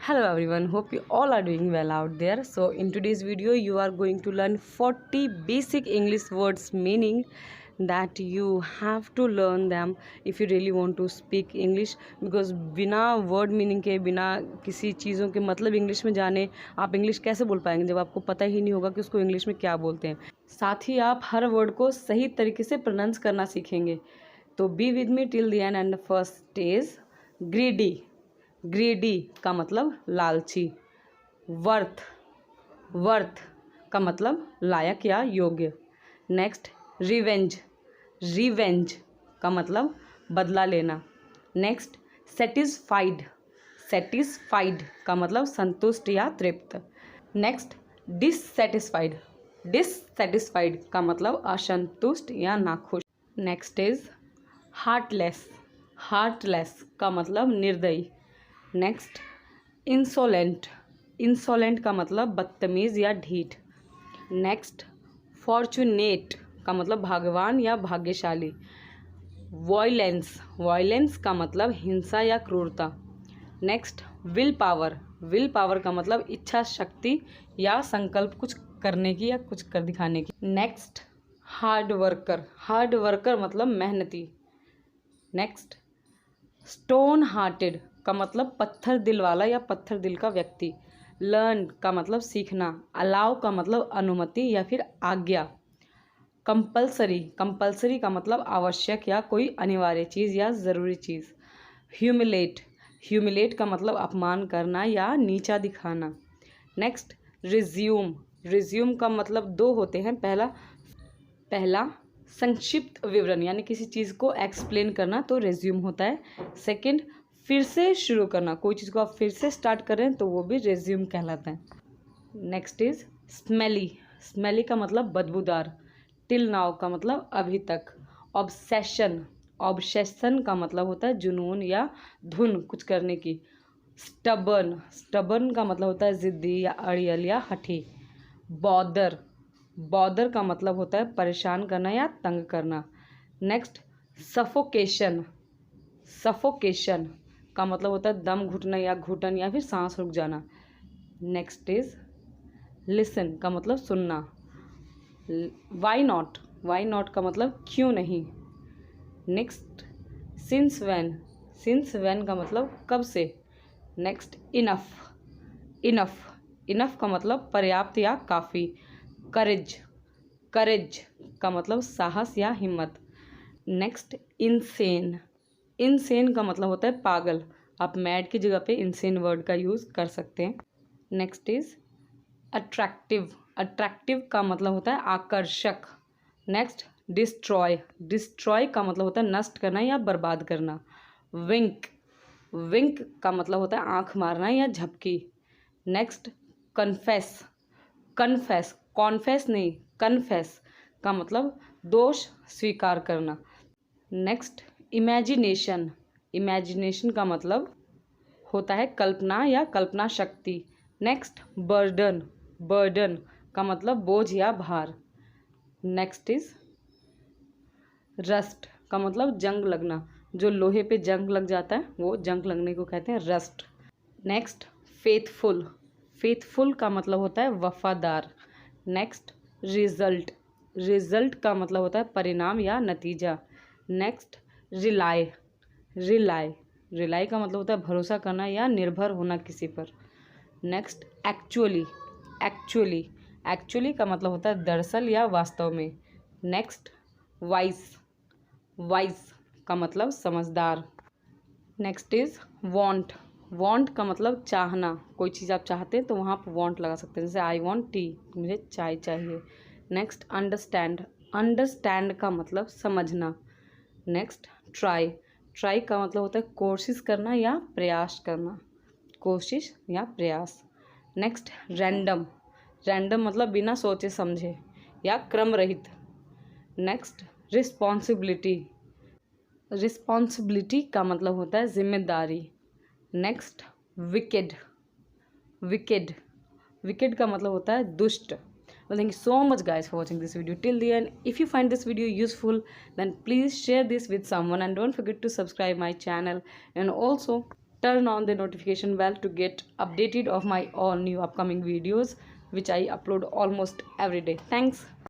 Hello everyone, hope you all are doing well out there. So in today's video you are going to learn 40 basic English words meaning that you have to learn them if you really want to speak English, because बिना word meaning के, बिना किसी चीज़ों के मतलब English में जाने आप इंग्लिश कैसे बोल पाएंगे जब आपको पता ही नहीं होगा कि उसको इंग्लिश में क्या बोलते हैं। साथ ही आप हर वर्ड को सही तरीके से प्रोनाउंस करना सीखेंगे। तो be with me till the end the first is greedy. Greedy का मतलब लालची। वर्थ, वर्थ का मतलब लायक या योग्य। नेक्स्ट रिवेंज, रिवेंज का मतलब बदला लेना। नेक्स्ट सेटिस्फाइड, सेटिस्फाइड का मतलब संतुष्ट या तृप्त। नेक्स्ट डिससेटिस्फाइड, डिससेटिस्फाइड का मतलब असंतुष्ट या नाखुश। नेक्स्ट इज हार्टलेस, हार्टलेस का मतलब निर्दयी। नेक्स्ट इंसोलेंट, इंसोलेंट का मतलब बदतमीज़ या ढीठ। नेक्स्ट फॉर्चुनेट का मतलब भाग्यवान या भाग्यशाली। वॉयलेंस, वॉयलेंस का मतलब हिंसा या क्रूरता। Next will power, will power का मतलब इच्छा शक्ति या संकल्प कुछ करने की या कुछ कर दिखाने की। Next hard worker, hard worker मतलब मेहनती। नेक्स्ट स्टोन हार्टेड का मतलब पत्थर दिल वाला या पत्थर दिल का व्यक्ति। लर्न का मतलब सीखना। अलाउ का मतलब अनुमति या फिर आज्ञा। कंपल्सरी, कंपल्सरी का मतलब आवश्यक या कोई अनिवार्य चीज़ या ज़रूरी चीज़। ह्यूमिलेट, ह्यूमिलेट का मतलब अपमान करना या नीचा दिखाना। नेक्स्ट रिज्यूम, रिज्यूम का मतलब दो होते हैं। पहला संक्षिप्त विवरण यानी किसी चीज़ को एक्सप्लेन करना तो रिज्यूम होता है। सेकंड फिर से शुरू करना, कोई चीज़ को आप फिर से स्टार्ट कर रहे हैं तो वो भी रिज्यूम कहलाता है। नेक्स्ट इज स्मेली, स्मेली का मतलब बदबूदार। टिल नाउ का मतलब अभी तक। ऑब्सेशन, ऑब्सेशन का मतलब होता है जुनून या धुन कुछ करने की। स्टबर्न, स्टबर्न का मतलब होता है ज़िद्दी या अड़ियल या हठी। बॉदर, बॉदर का मतलब होता है परेशान करना या तंग करना। नेक्स्ट सफोकेशन, सफोकेशन का मतलब होता है दम घुटना या घुटन या फिर सांस रुक जाना। नेक्स्ट इज लिसन का मतलब सुनना। वाई नॉट, वाई नॉट का मतलब क्यों नहीं। Next since when, since when का मतलब कब से। नेक्स्ट इनफ, इनफ, इनफ का मतलब पर्याप्त या काफ़ी। करेज, करेज का मतलब साहस या हिम्मत। नेक्स्ट इनसेन, इनसेन का मतलब होता है पागल। आप मैड की जगह पे इनसेन वर्ड का यूज़ कर सकते हैं। नेक्स्ट इज अट्रैक्टिव, अट्रैक्टिव का मतलब होता है आकर्षक। नेक्स्ट डिस्ट्रॉय, डिस्ट्रॉय का मतलब होता है नष्ट करना या बर्बाद करना। विंक, विंक का मतलब होता है आँख मारना या झपकी। नेक्स्ट कन्फेस, कन्फेस, कॉन्फेस नहीं कन्फेस का मतलब दोष स्वीकार करना। नेक्स्ट इमेजिनेशन, इमेजिनेशन का मतलब होता है कल्पना या कल्पना शक्ति। नेक्स्ट बर्डन, बर्डन का मतलब बोझ या भार। नेक्स्ट इज रस्ट का मतलब जंग लगना, जो लोहे पे जंग लग जाता है वो जंग लगने को कहते हैं रस्ट। नेक्स्ट फेथफुल, फेथफुल का मतलब होता है वफादार। नेक्स्ट रिजल्ट, रिजल्ट का मतलब होता है परिणाम या नतीजा। नेक्स्ट रिलाई, रिलाई, रिलाई का मतलब होता है भरोसा करना या निर्भर होना किसी पर। नेक्स्ट एक्चुअली, एक्चुअली, एक्चुअली का मतलब होता है दरअसल या वास्तव में। नेक्स्ट वाइस, वाइस का मतलब समझदार। नेक्स्ट इज वांट, वांट का मतलब चाहना, कोई चीज़ आप चाहते हैं तो वहाँ आप वांट लगा सकते हैं, जैसे आई वांट टी, मुझे चाय चाहिए। नेक्स्ट अंडरस्टैंड, अंडरस्टैंड का मतलब समझना। नेक्स्ट ट्राई, ट्राई का मतलब होता है कोशिश करना या प्रयास करना, कोशिश या प्रयास। नेक्स्ट रैंडम, रैंडम मतलब बिना सोचे समझे या क्रम रहित। नेक्स्ट रिस्पॉन्सिबिलिटी, रिस्पॉन्सिबिलिटी का मतलब होता है जिम्मेदारी। नेक्स्ट विकेड, विकेड, विकेड का मतलब होता है दुष्ट। Well, thank you so much guys for watching this video till the end. If you find this video useful, then please share this with someone and don't forget to subscribe my channel. And also turn on the notification bell to get updated of my all new upcoming videos which I upload almost every day. Thanks.